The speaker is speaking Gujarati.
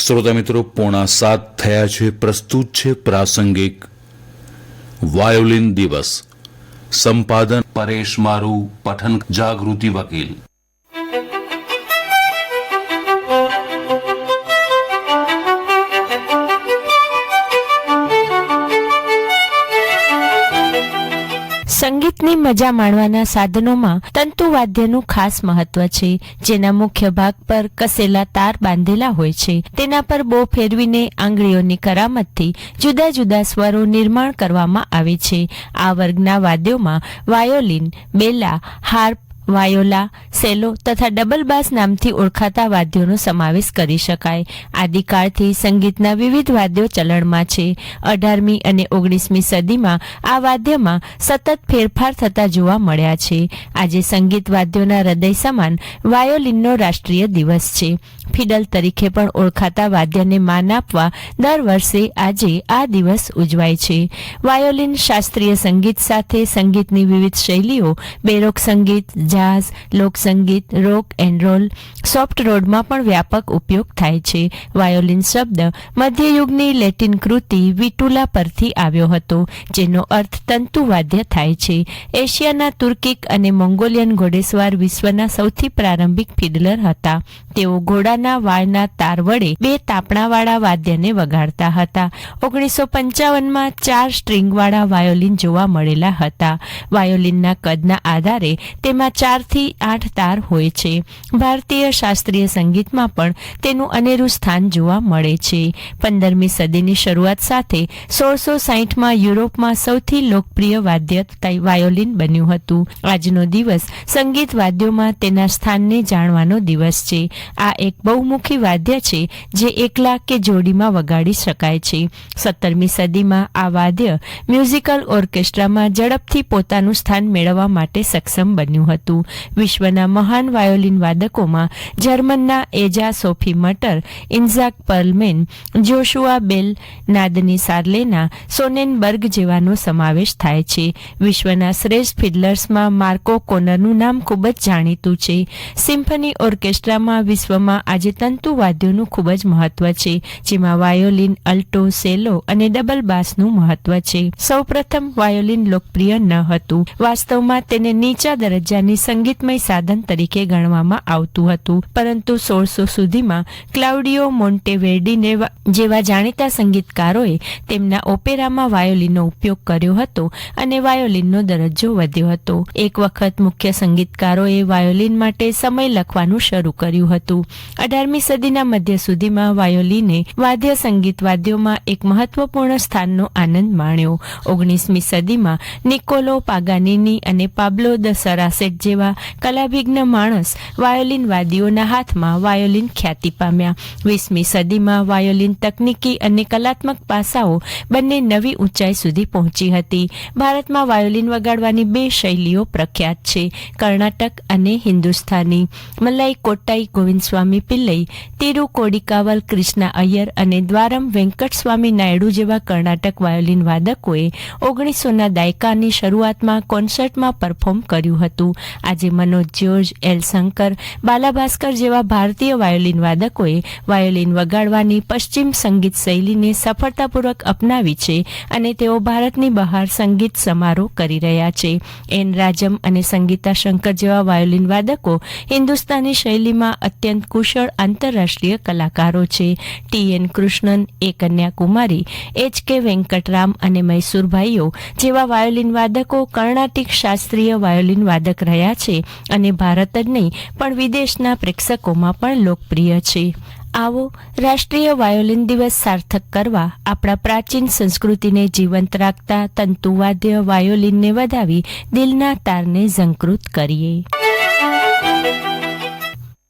શ્રોતા મિત્રો, 6:45 થયા છે. પ્રસ્તુત છે પ્રાસંગિક વાયોલિન દિવસ. સંપાદન પરેશ મારુ, પઠન જાગૃતિ વકીલ. સંગીતની મજા માણવાના સાધનોમાં તંતુવાદ્યનું ખાસ મહત્વ છે, જેના મુખ્ય ભાગ પર કસેલા તાર બાંધેલા હોય છે. તેના પર બો ફેરવીને આંગળીઓની કરામતથી જુદા જુદા સ્વરો નિર્માણ કરવામાં આવે છે. આ વર્ગના વાદ્યોમાં વાયોલિન, બેલા, હાર્પ, વાયોલા, સેલો તથા ડબલ બાસ નામથી ઓળખાતા વાદ્યોનો સમાવેશ કરી શકાય. આદિકાળથી સંગીતના વિવિધ વાદ્યો ચલણમાં છે. 18મી અને 19મી સદીમાં આ વાદ્યમાં સતત ફેરફાર થતા જોવા મળ્યા છે. આજે સંગીત વાદ્યોના હૃદય સમાન વાયોલિનનો રાષ્ટ્રીય દિવસ છે. ફિડલ તરીકે પણ ઓળખાતા વાદ્યને માન આપવા દર વર્ષે આજે આ દિવસ ઉજવાય છે. વાયોલિન શાસ્ત્રીય સંગીત સાથે સંગીતની વિવિધ શૈલીઓ, બેરોક સંગીત, જાઝ, લોકસંગીત, રોક એન્ડ રોલ, સોફ્ટ રોડમાં પણ વ્યાપક ઉપયોગ થાય છે. વાયોલિન શબ્દ મધ્યયુગની લેટિન કૃતિ વિટુલા પરથી આવ્યો હતો, જેનો અર્થ તંતુવાદ્ય થાય છે. એશિયાના તુર્કીક અને મોંગોલિયન ઘોડેસવાર વિશ્વના સૌથી પ્રારંભિક ફિડલર હતા. તેઓ ઘોડાના વાળના તાર વડે 2 તાપણાવાળા વાદ્યને વગાડતા હતા. 1955માં 4 સ્ટ્રિંગવાળા વાયોલિન જોવા મળેલા હતા. વાયોલિનના કદના આધારે તેમાં 4 થી 8 તાર હોય છે. ભારતીય શાસ્ત્રીય સંગીતમાં પણ તેનું અનેરું સ્થાન જોવા મળે છે. 15મી સદીની શરૂઆત સાથે 1660માં યુરોપમાં સૌથી લોકપ્રિય વાદ્ય વાયોલિન બન્યું હતું. આજનો દિવસ સંગીત વાદ્યોમાં તેના સ્થાનને જાણવાનો દિવસ છે. આ એક બહુમુખી વાદ્ય છે જે એકલા કે જોડીમાં વગાડી શકાય છે. 17મી સદીમાં આ વાદ્ય મ્યુઝિકલ ઓર્કેસ્ટ્રામાં ઝડપથી પોતાનું સ્થાન મેળવવા માટે સક્ષમ બન્યું હતું. વિશ્વના મહાન વાયોલિન વાદકોમાં જર્મનના એજા સોફી મટર, ઇન્ઝાક પર્લમેન, જોશુઆ બેલ, નાદની સાર્લેના સોનેનબર્ગ જેવાનો સમાવેશ થાય છે. વિશ્વના શ્રેષ્ઠ ફિડલર્સમાં માર્કો કોનરનું નામ ખૂબ જ જાણીતું છે. સિમ્ફની ઓર્કેસ્ટ્રામાં વિશ્વમાં આજે તંતુ વાદ્યોનું ખૂબ જ મહત્વ છે, જેમાં વાયોલિન, અલ્ટો, સેલો અને ડબલ બાસનું મહત્વ છે. સૌપ્રથમ વાયોલિન લોકપ્રિય ન હતું. વાસ્તવમાં તેને નીચા દરજ્જાની સંગીતમય સાધન તરીકે ગણવામાં આવતું હતું, પરંતુ 1600 સુધીમાં ક્લાઉડિયો મોન્ટેવેર્ડી જેવા જાણીતા સંગીતકારોએ તેમના ઓપેરામાં વાયોલિનનો ઉપયોગ કર્યો હતો અને વાયોલિનનો દરજ્જો વધ્યો હતો. એક વખત મુખ્ય સંગીતકારોએ વાયોલિન માટે સમય લખવાનું શરૂ કર્યું હતું. 18મી સદીના મધ્ય સુધીમાં વાયોલિને વાદ્ય સંગીત વાદ્યોમાં એક મહત્વપૂર્ણ સ્થાનનો આનંદ માણ્યો. 19મી સદીમાં નિકોલો પાગાનીની અને પાબ્લો દ સરાસેટ જેવા કલાભિજ્ઞ માણસ વાયોલિન વાદીઓના હાથમાં વાયોલિન ખ્યાતિ પામ્યા. 20મી સદીમાં વાયોલિન તકનીકી અને કલાત્મક પાસાઓ બંને નવી ઊંચાઈ સુધી પહોંચી હતી. ભારતમાં વાયોલિન વગાડવાની 2 શૈલીઓ પ્રખ્યાત છે: કર્ણાટક અને હિન્દુસ્તાની. મલાઈ કોટ્ટાઈ ગોવિંદસ્વામી પિલ્લઈ, તિરુકોડિકાવલ કૃષ્ણા અય્યર અને દ્વારમ વેંકટસ્વામી નાયડુ જેવા કર્ણાટક વાયોલિન વાદકોએ 1900ના દાયકાની શરૂઆતમાં કોન્સર્ટમાં પરફોર્મ કર્યું હતું. આજે મનોજ જ્યોર્જ, એલ શંકર, બાલાભાસ્કર જેવા ભારતીય વાયોલિન વાદકોએ વાયોલિન વગાડવાની પશ્ચિમ સંગીત શૈલીને સફળતાપૂર્વક અપનાવી છે અને તેઓ ભારતની બહાર સંગીત સમારોહ કરી રહ્યા છે. એન રાજમ અને સંગીતા શંકર જેવા વાયોલિન વાદકો હિન્દુસ્તાની શૈલીમાં અત્યંત કુશળ આંતરરાષ્ટ્રીય કલાકારો છે. ટી.એન. કૃષ્ણન, એ કન્યાકુમારી, એચ.કે. વેંકટરામ અને મૈસૂરભાઈઓ જેવા વાયોલિન વાદકો કર્ણાટિક શાસ્ત્રીય વાયોલિન વાદક રહ્યા છે અને ભારત જ નહીં પણ વિદેશના પ્રેક્ષકોમાં પણ લોકપ્રિય છે. આવો રાષ્ટ્રીય વાયોલિન દિવસ સાર્થક કરવા આપણા પ્રાચીન સંસ્કૃતિને જીવંત રાખતા તંતુવાદ્ય વાયોલિનને વધાવી દિલના તારને ઝંકૃત કરીએ.